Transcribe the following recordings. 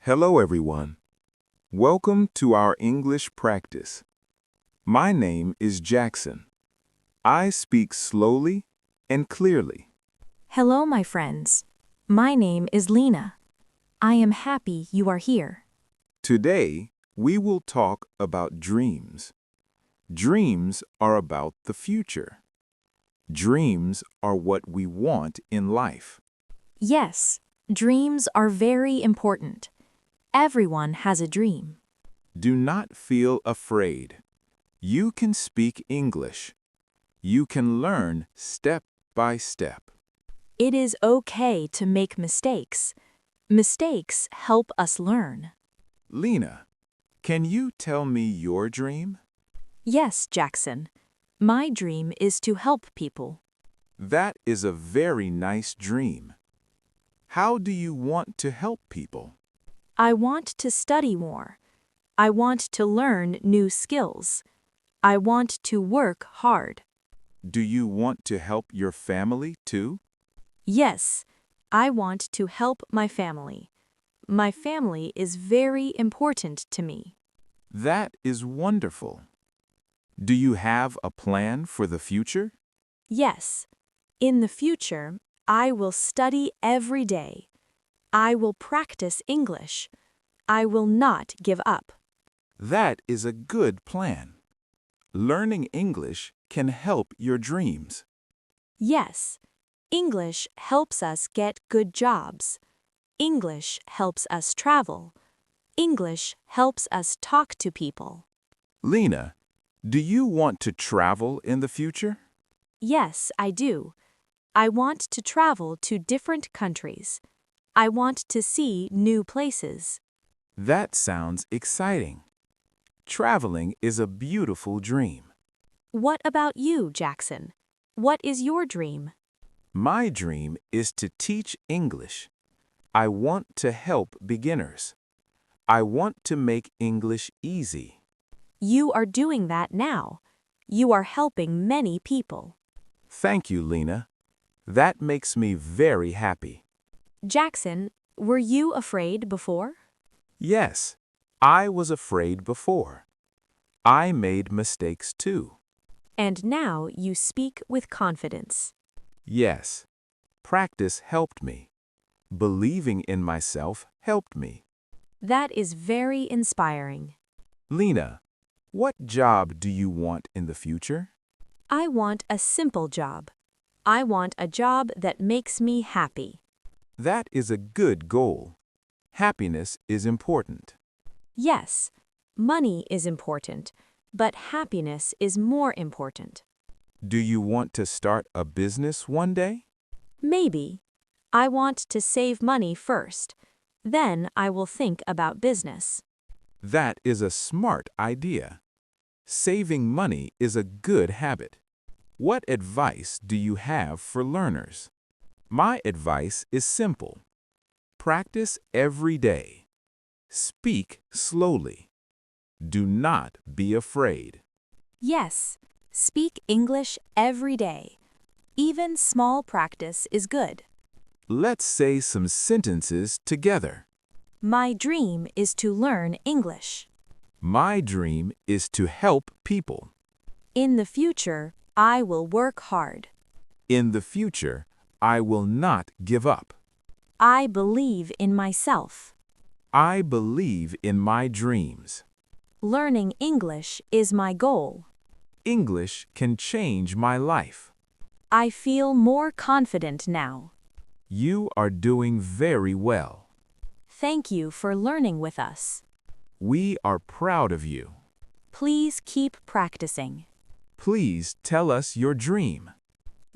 Hello, everyone. Welcome to our English practice. My name is Jackson. I speak slowly and clearly. Hello, my friends. My name is Lena. I am happy you are here. Today, we will talk about dreams. Dreams are about the future. Dreams are what we want in life. Yes, dreams are very important. Everyone has a dream. Do not feel afraid. You can speak English. You can learn step by step. It is okay to make mistakes. Mistakes help us learn. Lena, can you tell me your dream? Yes, Jackson. My dream is to help people. That is a very nice dream. How do you want to help people? I want to study more. I want to learn new skills. I want to work hard. Do you want to help your family too? Yes, I want to help my family. My family is very important to me. That is wonderful. Do you have a plan for the future? Yes, in the future, I will study every day. I will practice English. I will not give up. That is a good plan. Learning English can help your dreams. Yes, English helps us get good jobs. English helps us travel. English helps us talk to people. Lena, do you want to travel in the future? Yes, I do. I want to travel to different countries. I want to see new places. That sounds exciting. Traveling is a beautiful dream. What about you, Jackson? What is your dream? My dream is to teach English. I want to help beginners. I want to make English easy. You are doing that now. You are helping many people. Thank you, Lena. That makes me very happy. Jackson, were you afraid before? Yes, I was afraid before. I made mistakes too. And now you speak with confidence. Yes, practice helped me. Believing in myself helped me. That is very inspiring. Lena, what job do you want in the future? I want a simple job. I want a job that makes me happy. That is a good goal. Happiness is important. Yes, money is important, but happiness is more important. Do you want to start a business one day? Maybe. I want to save money first. Then I will think about business. That is a smart idea. Saving money is a good habit. What advice do you have for learners? My advice is simple. Practice every day. Speak slowly. Do not be afraid. Yes, speak English every day. Even small practice is good. Let's say some sentences together. My dream is to learn English. My dream is to help people. In the future, I will work hard. In the future, I will not give up. I believe in myself. I believe in my dreams. Learning English is my goal. English can change my life. I feel more confident now. You are doing very well. Thank you for learning with us. We are proud of you. Please keep practicing. Please tell us your dream.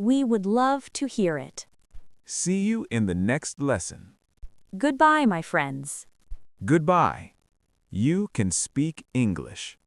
We would love to hear it. See you in the next lesson. Goodbye, my friends. Goodbye. You can speak English.